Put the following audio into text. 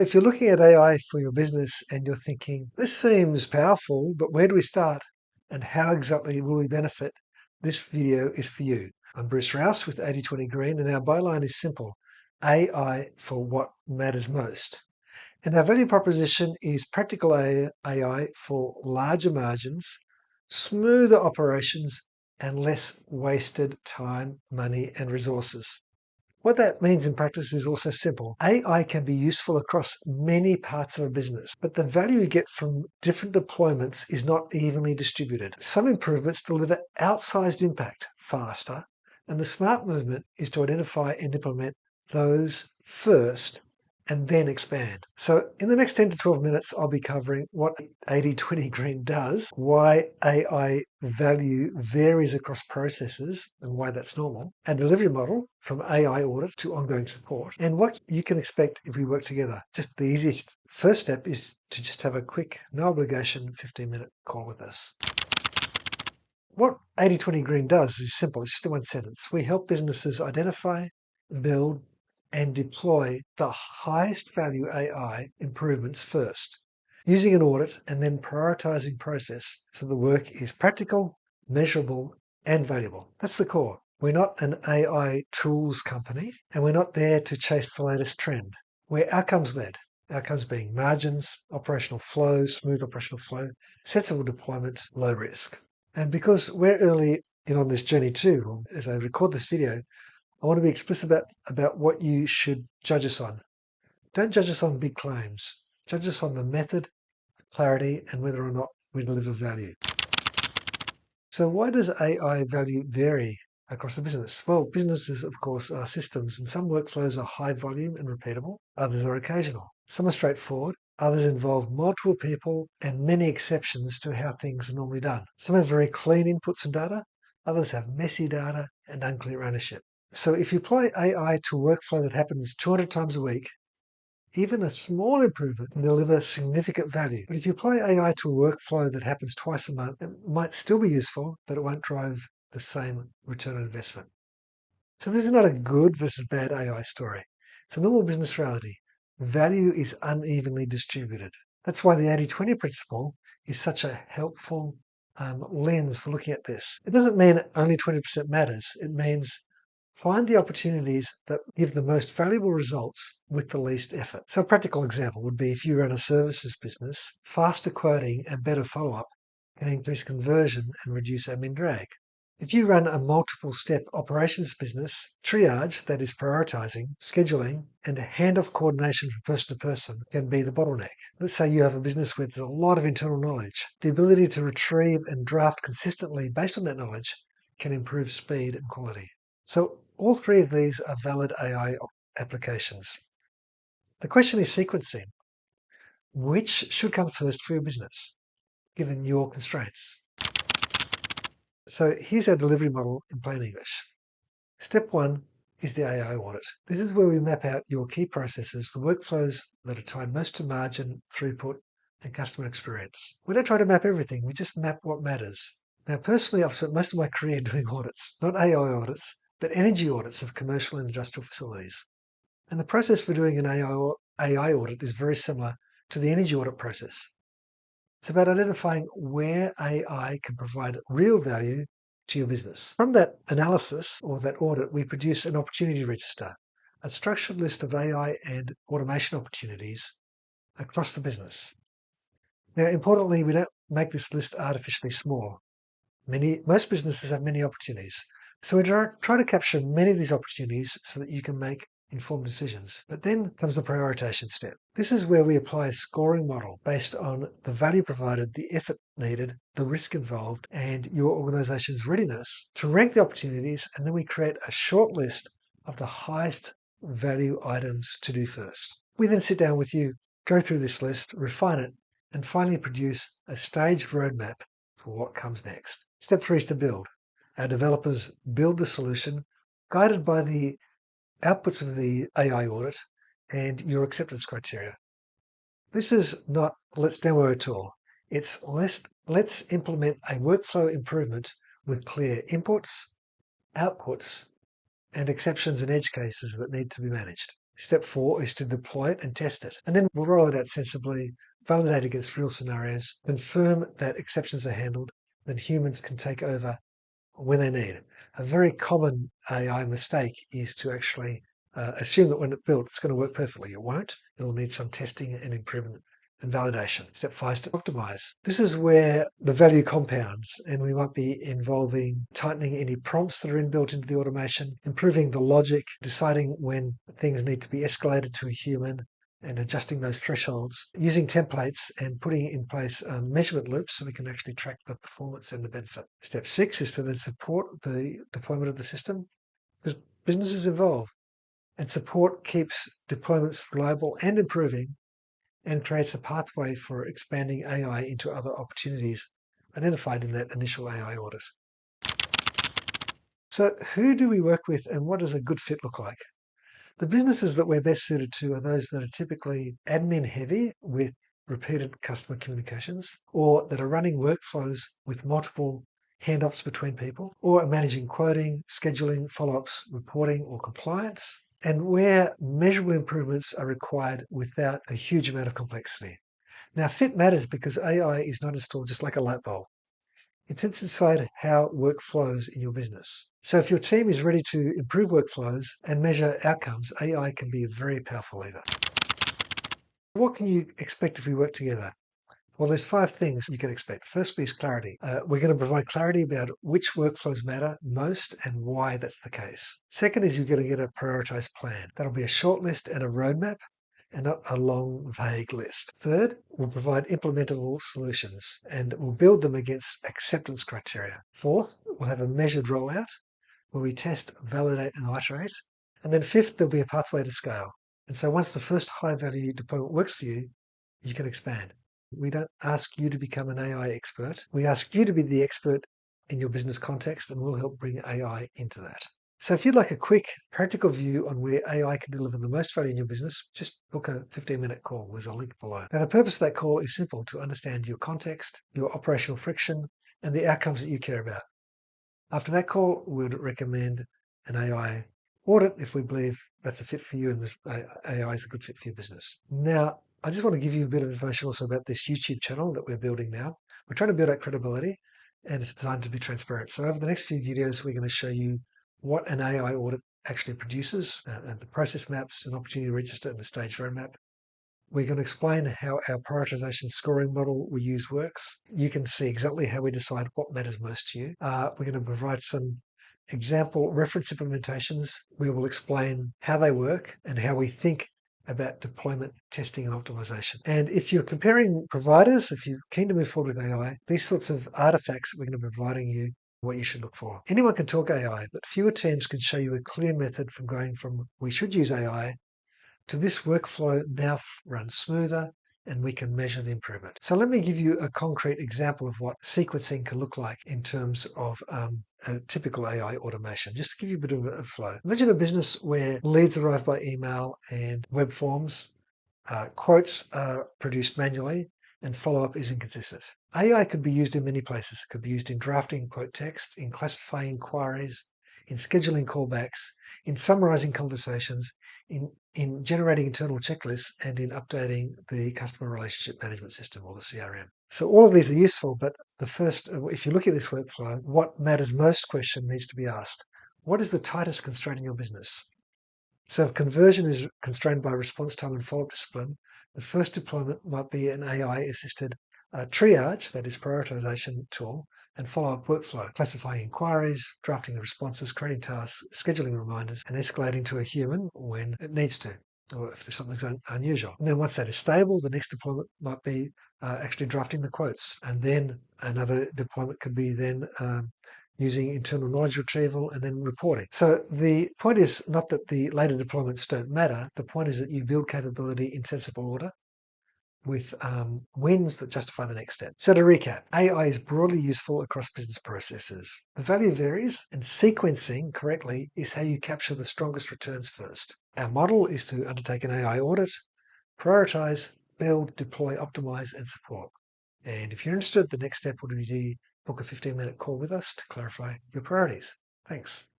If you're looking at AI for your business and you're thinking, this seems powerful, but where do we start? And how exactly will we benefit? This video is for you. I'm Bruce Rouse with 80/20 Green, and our byline is simple: AI for what matters most. And our value proposition is practical AI for larger margins, smoother operations, and less wasted time, money, and resources. What that means in practice is also simple. AI can be useful across many parts of a business, but the value you get from different deployments is not evenly distributed. Some improvements deliver outsized impact faster, and the smart movement is to identify and implement those first and then expand. So in the next 10 to 12 minutes, I'll be covering what 80/20 Green does, why AI value varies across processes and why that's normal, a delivery model from AI audit to ongoing support, and what you can expect if we work together. Just the easiest first step is to just have a quick, no obligation 15-minute call with us. What 80/20 Green does is simple. It's just in one sentence. We help businesses identify, build, and deploy the highest value AI improvements first, using an audit and then prioritizing process so the work is practical, measurable, and valuable. That's the core. We're not an AI tools company, and we're not there to chase the latest trend. We're outcomes led. Outcomes being margins, operational flow, smooth operational flow, sensible deployment, low risk. And because we're early in on this journey too, as I record this video, I want to be explicit about what you should judge us on. Don't judge us on big claims. Judge us on the method, clarity, and whether or not we deliver value. So why does AI value vary across the business? Well, businesses, of course, are systems, and some workflows are high volume and repeatable. Others are occasional. Some are straightforward. Others involve multiple people and many exceptions to how things are normally done. Some have very clean inputs and data. Others have messy data and unclear ownership. So if you apply AI to a workflow that happens 200 times a week, even a small improvement can deliver significant value. But if you apply AI to a workflow that happens twice a month, it might still be useful, but it won't drive the same return on investment. So this is not a good versus bad AI story. It's a normal business reality. Value is unevenly distributed. That's why the 80/20 principle is such a helpful lens for looking at this. It doesn't mean only 20% matters. It means find the opportunities that give the most valuable results with the least effort. So a practical example would be if you run a services business, faster quoting and better follow-up can increase conversion and reduce admin drag. If you run a multiple-step operations business, triage, that is prioritizing, scheduling, and handoff coordination from person to person can be the bottleneck. Let's say you have a business where there's a lot of internal knowledge. The ability to retrieve and draft consistently based on that knowledge can improve speed and quality. So all three of these are valid AI applications. The question is sequencing. Which should come first for your business, given your constraints? So here's our delivery model in plain English. Step one is the AI audit. This is where we map out your key processes, the workflows that are tied most to margin, throughput, and customer experience. We don't try to map everything, we just map what matters. Now, personally, I've spent most of my career doing audits, not AI audits, but energy audits of commercial and industrial facilities. And the process for doing an AI audit is very similar to the energy audit process. It's about identifying where AI can provide real value to your business. From that analysis or that audit, we produce an opportunity register, a structured list of AI and automation opportunities across the business. Now, importantly, we don't make this list artificially small. Most businesses have many opportunities. So we try to capture many of these opportunities so that you can make informed decisions. But then comes the prioritization step. This is where we apply a scoring model based on the value provided, the effort needed, the risk involved, and your organization's readiness to rank the opportunities. And then we create a short list of the highest value items to do first. We then sit down with you, go through this list, refine it, and finally produce a staged roadmap for what comes next. Step three is to build. Our developers build the solution, guided by the outputs of the AI audit and your acceptance criteria. This is not let's demo a tool. It's let's implement a workflow improvement with clear inputs, outputs, and exceptions and edge cases that need to be managed. Step 4 is to deploy it and test it. And then we'll roll it out sensibly, validate against real scenarios, confirm that exceptions are handled, then humans can take over when they need. A very common AI mistake is to actually assume that when it's built, it's going to work perfectly. It won't. It'll need some testing and improvement and validation. Step 5 is to optimize. This is where the value compounds, and we might be involving tightening any prompts that are inbuilt into the automation, improving the logic, deciding when things need to be escalated to a human, and adjusting those thresholds, using templates and putting in place measurement loops so we can actually track the performance and the benefit. Step 6 is to then support the deployment of the system, because businesses evolve, and support keeps deployments reliable and improving, and creates a pathway for expanding AI into other opportunities identified in that initial AI audit. So who do we work with, and what does a good fit look like? The businesses that we're best suited to are those that are typically admin heavy with repeated customer communications, or that are running workflows with multiple handoffs between people, or are managing quoting, scheduling, follow-ups, reporting, or compliance, and where measurable improvements are required without a huge amount of complexity. Now, fit matters because AI is not installed just like a light bulb. It sits inside how work flows in your business. So if your team is ready to improve workflows and measure outcomes, AI can be a very powerful lever. What can you expect if we work together? Well, there's 5 things you can expect. Firstly is clarity. We're going to provide clarity about which workflows matter most and why that's the case. Second is you're going to get a prioritized plan. That'll be a short list and a roadmap, and not a long, vague list. Third, we'll provide implementable solutions, and we'll build them against acceptance criteria. Fourth, we'll have a measured rollout where we test, validate, and iterate. And then fifth, there'll be a pathway to scale. And so once the first high-value deployment works for you, you can expand. We don't ask you to become an AI expert. We ask you to be the expert in your business context, and we'll help bring AI into that. So if you'd like a quick, practical view on where AI can deliver the most value in your business, just book a 15-minute call. There's a link below. Now, the purpose of that call is simple: to understand your context, your operational friction, and the outcomes that you care about. After that call, we would recommend an AI audit if we believe that's a fit for you and this AI is a good fit for your business. Now, I just want to give you a bit of information also about this YouTube channel that we're building now. We're trying to build out credibility, and it's designed to be transparent. So over the next few videos, we're going to show you what an AI audit actually produces, and the process maps, an opportunity register, and the stage roadmap. We're going to explain how our prioritization scoring model we use works. You can see exactly how we decide what matters most to you. We're going to provide some example reference implementations. We will explain how they work and how we think about deployment, testing, and optimization. And if you're comparing providers, if you're keen to move forward with AI, these sorts of artifacts that we're going to be providing you, what you should look for. Anyone can talk AI, but fewer teams can show you a clear method from going from we should use AI to this workflow now runs smoother and we can measure the improvement. So let me give you a concrete example of what sequencing can look like in terms of a typical AI automation, just to give you a bit of a flow. Imagine a business where leads arrive by email and web forms, quotes are produced manually, and follow-up is inconsistent. AI could be used in many places. It could be used in drafting quote text, in classifying inquiries, in scheduling callbacks, in summarizing conversations, in generating internal checklists, and in updating the customer relationship management system, or the CRM. So all of these are useful, but the first, if you look at this workflow, what matters most question needs to be asked. What is the tightest constraint in your business? So if conversion is constrained by response time and follow-up discipline, the first deployment might be an AI-assisted triage, that is prioritization tool, and follow-up workflow, classifying inquiries, drafting the responses, creating tasks, scheduling reminders, and escalating to a human when it needs to, or if there's something unusual. And then once that is stable, the next deployment might be actually drafting the quotes. And then another deployment could be then using internal knowledge retrieval and then reporting. So the point is not that the later deployments don't matter. The point is that you build capability in sensible order with wins that justify the next step. So to recap, AI is broadly useful across business processes. The value varies, and sequencing correctly is how you capture the strongest returns first. Our model is to undertake an AI audit, prioritize, build, deploy, optimize, and support. And if you're interested, the next step would be to book a 15-minute call with us to clarify your priorities. Thanks.